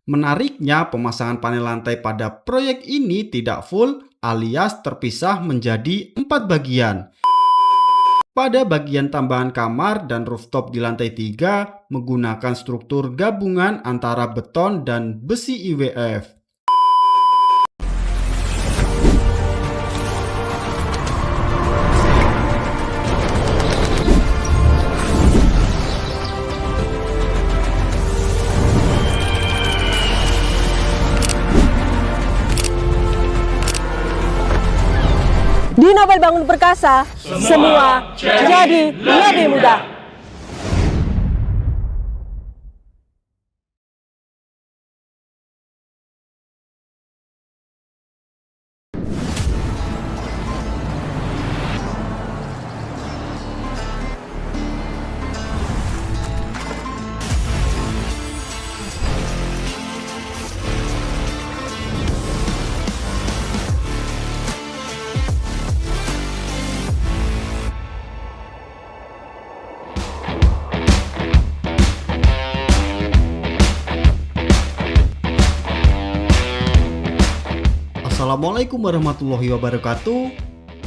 Menariknya, pemasangan panel lantai pada proyek ini tidak full alias terpisah menjadi 4 bagian. Pada bagian tambahan kamar dan rooftop di lantai 3 menggunakan struktur gabungan antara beton dan besi IWF. Di Nobel Bangun Perkasa, semua jadi lebih mudah. Assalamualaikum warahmatullahi wabarakatuh.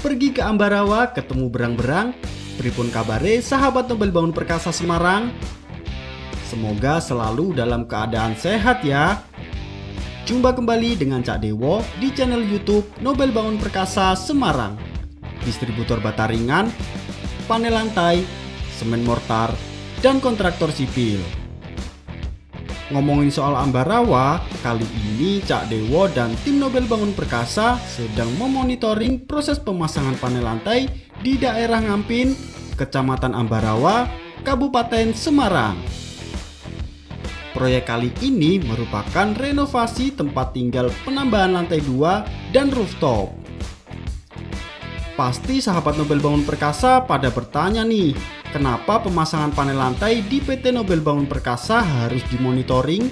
Pergi ke Ambarawa ketemu berang-berang. Pripun kabare sahabat Nobel Bangun Perkasa Semarang? Semoga selalu dalam keadaan sehat ya. Jumpa kembali dengan Cak Dewo di channel YouTube Nobel Bangun Perkasa Semarang. Distributor bata ringan, panel lantai, semen mortar, dan kontraktor sipil. Ngomongin soal Ambarawa, kali ini Cak Dewo dan tim Nobel Bangun Perkasa sedang memonitoring proses pemasangan panel lantai di daerah Ngampin, Kecamatan Ambarawa, Kabupaten Semarang. Proyek kali ini merupakan renovasi tempat tinggal penambahan lantai 2 dan rooftop. Pasti sahabat Nobel Bangun Perkasa pada bertanya nih, kenapa pemasangan panel lantai di PT Nobel Bangun Perkasa harus dimonitoring?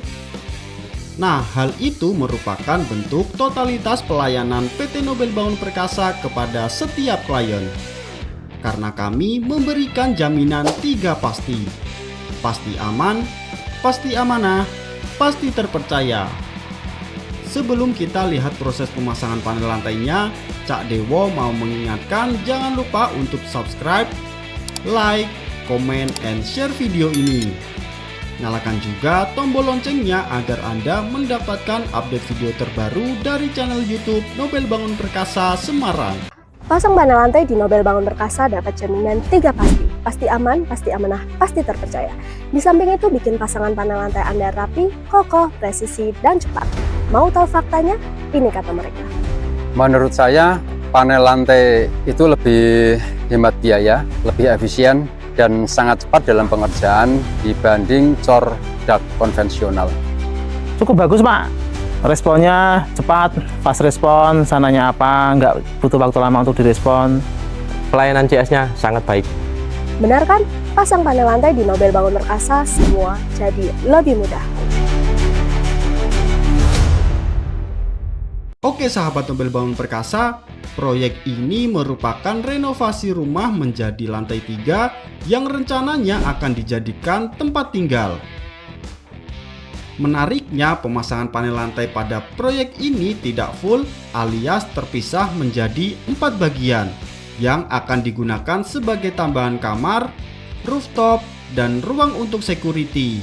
Nah, hal itu merupakan bentuk totalitas pelayanan PT Nobel Bangun Perkasa kepada setiap klien. Karena kami memberikan jaminan 3 pasti. Pasti aman, pasti amanah, pasti terpercaya. Sebelum kita lihat proses pemasangan panel lantainya, Cak Dewo mau mengingatkan jangan lupa untuk subscribe, like, komen, and share video ini. Nyalakan juga tombol loncengnya agar Anda mendapatkan update video terbaru dari channel YouTube Nobel Bangun Perkasa Semarang. Pasang panel lantai di Nobel Bangun Perkasa dapat jaminan 3 pasti. Pasti aman, pasti amanah, pasti terpercaya. Di samping itu bikin pasangan panel lantai Anda rapi, kokoh, presisi, dan cepat. Mau tahu faktanya? Ini kata mereka. Menurut saya, panel lantai itu lebih hemat biaya, lebih efisien, dan sangat cepat dalam pengerjaan dibanding cor dak konvensional. Cukup bagus, Pak. Responnya cepat, fast respon, sananya apa, nggak butuh waktu lama untuk direspon. Pelayanan CS-nya sangat baik. Benar kan? Pasang panel lantai di Nobel Bangun Perkasa, semua jadi lebih mudah. Oke sahabat Nobel Bangun Perkasa, proyek ini merupakan renovasi rumah menjadi lantai 3 yang rencananya akan dijadikan tempat tinggal. Menariknya, pemasangan panel lantai pada proyek ini tidak full alias terpisah menjadi 4 bagian yang akan digunakan sebagai tambahan kamar, rooftop, dan ruang untuk security.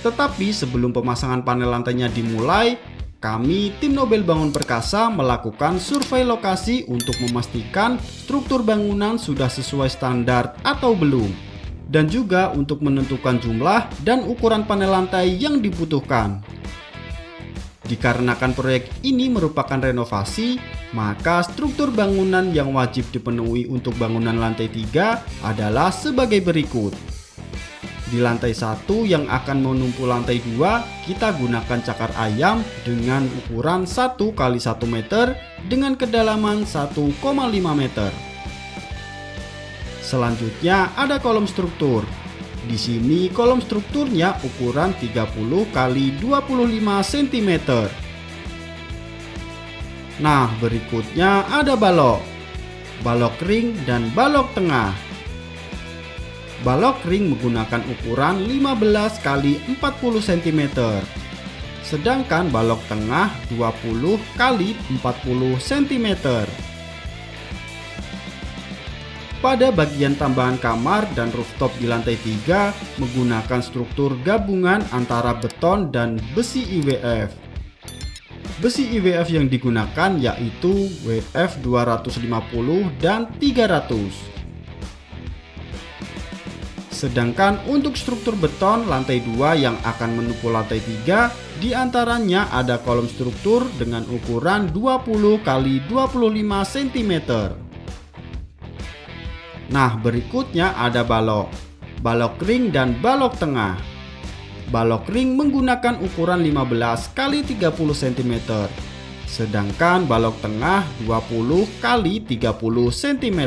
Tetapi sebelum pemasangan panel lantainya dimulai, kami tim Nobel Bangun Perkasa melakukan survei lokasi untuk memastikan struktur bangunan sudah sesuai standar atau belum, dan juga untuk menentukan jumlah dan ukuran panel lantai yang dibutuhkan. Dikarenakan proyek ini merupakan renovasi, maka struktur bangunan yang wajib dipenuhi untuk bangunan lantai 3 adalah sebagai berikut. Di lantai 1 yang akan menumpu lantai 2, kita gunakan cakar ayam dengan ukuran 1 x 1 meter dengan kedalaman 1,5 meter. Selanjutnya ada kolom struktur. Di sini kolom strukturnya ukuran 30 x 25 cm. Nah, berikutnya ada balok. Balok ring dan balok tengah. Balok ring menggunakan ukuran 15 x 40 cm. sedangkan balok tengah 20 x 40 cm. Pada bagian tambahan kamar dan rooftop di lantai 3 menggunakan struktur gabungan antara beton dan besi IWF. Besi IWF yang digunakan yaitu WF 250 dan 300. Sedangkan untuk struktur beton lantai 2 yang akan menumpul lantai 3, diantaranya ada kolom struktur dengan ukuran 20 x 25 cm. Nah, berikutnya ada balok ring dan balok tengah. Balok ring menggunakan ukuran 15 x 30 cm, sedangkan balok tengah 20 x 30 cm.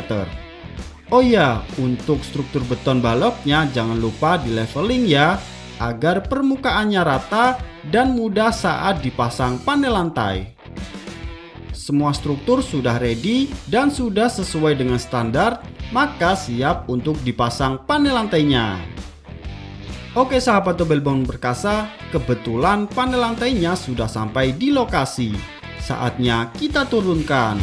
Oh ya, untuk struktur beton baloknya jangan lupa di leveling ya, agar permukaannya rata dan mudah saat dipasang panel lantai. Semua struktur sudah ready dan sudah sesuai dengan standar, maka siap untuk dipasang panel lantainya. Oke sahabat Nobel Bangun Perkasa, kebetulan panel lantainya sudah sampai di lokasi. Saatnya kita turunkan.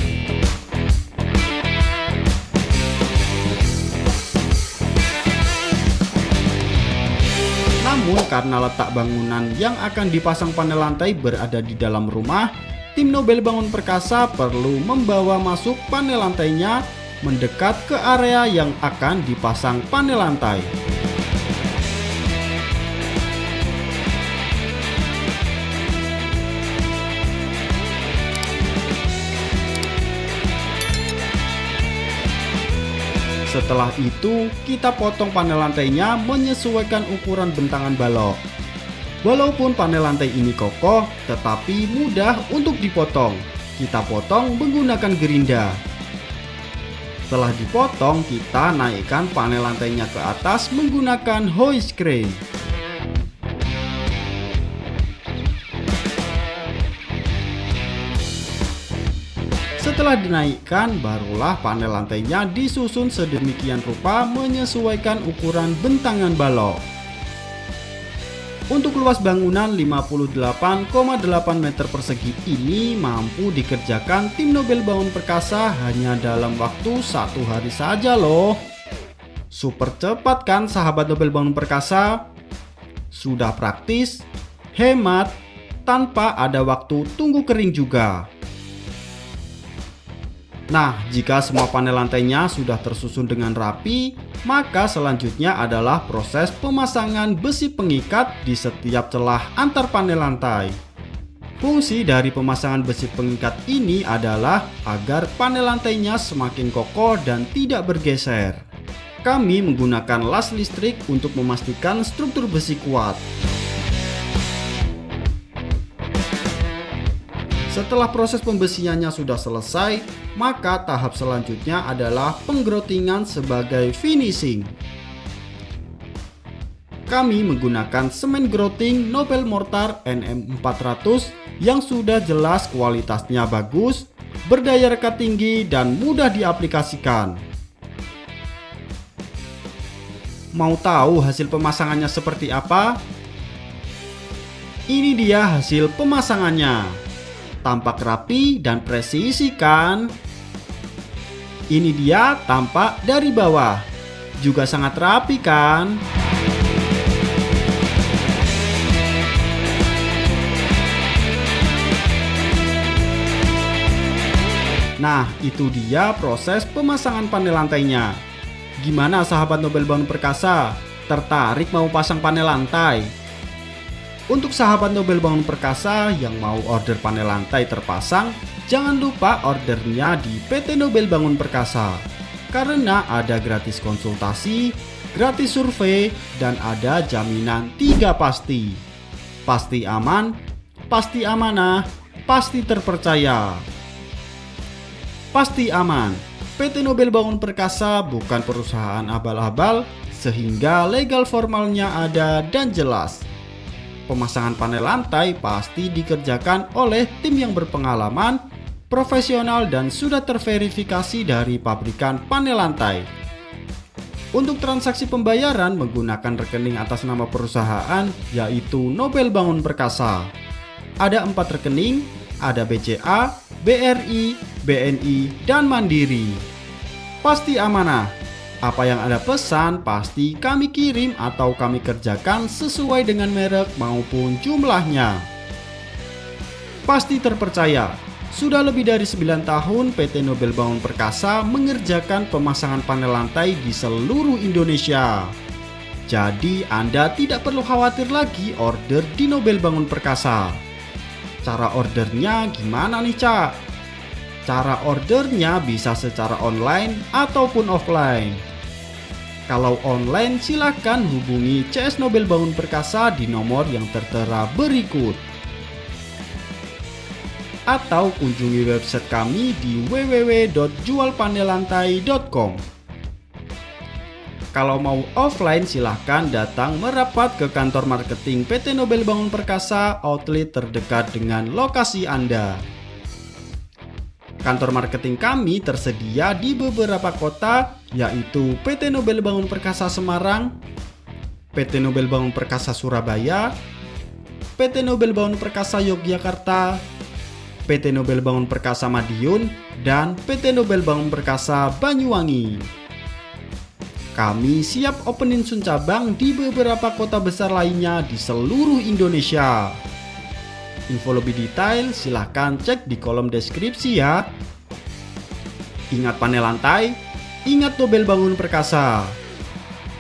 Namun karena letak bangunan yang akan dipasang panel lantai berada di dalam rumah, tim Nobel Bangun Perkasa perlu membawa masuk panel lantainya mendekat ke area yang akan dipasang panel lantai. Setelah itu, kita potong panel lantainya menyesuaikan ukuran bentangan balok. Walaupun panel lantai ini kokoh, tetapi mudah untuk dipotong. Kita potong menggunakan gerinda. Setelah dipotong, kita naikkan panel lantainya ke atas menggunakan hoist crane. Setelah dinaikkan, barulah panel lantainya disusun sedemikian rupa menyesuaikan ukuran bentangan balok. Untuk luas bangunan 58,8 meter persegi ini mampu dikerjakan tim Nobel Bangun Perkasa hanya dalam waktu 1 hari saja loh. Super cepat kan sahabat Nobel Bangun Perkasa? Sudah praktis, hemat, tanpa ada waktu tunggu kering juga. Nah, jika semua panel lantainya sudah tersusun dengan rapi, maka selanjutnya adalah proses pemasangan besi pengikat di setiap celah antar panel lantai. Fungsi dari pemasangan besi pengikat ini adalah agar panel lantainya semakin kokoh dan tidak bergeser. Kami menggunakan las listrik untuk memastikan struktur besi kuat. Setelah proses pembesiannya sudah selesai, maka tahap selanjutnya adalah penggrotingan sebagai finishing. Kami menggunakan semen growting Nobel Mortar NM400 yang sudah jelas kualitasnya bagus, berdaya rekat tinggi, dan mudah diaplikasikan. Mau tahu hasil pemasangannya seperti apa? Ini dia hasil pemasangannya. Tampak rapi dan presisi kan? Ini dia tampak dari bawah. Juga sangat rapi kan? Nah, itu dia proses pemasangan panel lantainya. Gimana sahabat Nobel Bangun Perkasa? Tertarik mau pasang panel lantai? Untuk sahabat Nobel Bangun Perkasa yang mau order panel lantai terpasang, jangan lupa ordernya di PT Nobel Bangun Perkasa. Karena ada gratis konsultasi, gratis survei, dan ada jaminan 3 pasti. Pasti aman, pasti amanah, pasti terpercaya. Pasti aman. PT Nobel Bangun Perkasa bukan perusahaan abal-abal, sehingga legal formalnya ada dan jelas. Pemasangan panel lantai pasti dikerjakan oleh tim yang berpengalaman, profesional, dan sudah terverifikasi dari pabrikan panel lantai. Untuk transaksi pembayaran menggunakan rekening atas nama perusahaan yaitu Nobel Bangun Perkasa. ada 4 rekening, ada BCA, BRI, BNI, dan Mandiri. Pasti amanah. Apa yang Anda pesan pasti kami kirim atau kami kerjakan sesuai dengan merek maupun jumlahnya. Pasti terpercaya. Sudah lebih dari 9 tahun PT Nobel Bangun Perkasa mengerjakan pemasangan panel lantai di seluruh Indonesia. Jadi Anda tidak perlu khawatir lagi order di Nobel Bangun Perkasa. Cara ordernya gimana nih, Cak? Cara ordernya bisa secara online ataupun offline. Kalau online silakan hubungi CS Nobel Bangun Perkasa di nomor yang tertera berikut. Atau kunjungi website kami di www.jualpanelantai.com. Kalau mau offline silahkan datang merapat ke kantor marketing PT Nobel Bangun Perkasa outlet terdekat dengan lokasi Anda. Kantor marketing kami tersedia di beberapa kota yaitu PT Nobel Bangun Perkasa Semarang, PT Nobel Bangun Perkasa Surabaya, PT Nobel Bangun Perkasa Yogyakarta, PT Nobel Bangun Perkasa Madiun, dan PT Nobel Bangun Perkasa Banyuwangi. Kami siap opening sun cabang di beberapa kota besar lainnya di seluruh Indonesia. Info lebih detail silahkan cek di kolom deskripsi ya. Ingat panel lantai, ingat Nobel Bangun Perkasa.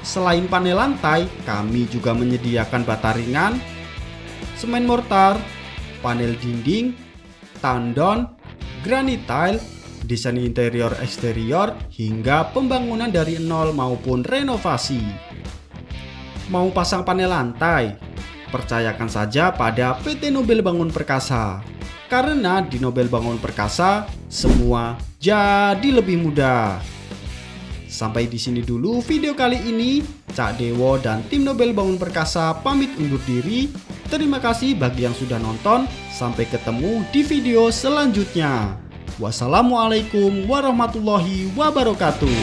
Selain panel lantai, kami juga menyediakan bata ringan, semen mortar, panel dinding, tandon, granit tile, desain interior eksterior, hingga pembangunan dari nol maupun renovasi. Mau pasang panel lantai? Percayakan saja pada PT Nobel Bangun Perkasa. Karena di Nobel Bangun Perkasa, semua jadi lebih mudah. Sampai di sini dulu video kali ini. Cak Dewo dan tim Nobel Bangun Perkasa pamit undur diri. Terima kasih bagi yang sudah nonton. Sampai ketemu di video selanjutnya. Wassalamualaikum warahmatullahi wabarakatuh.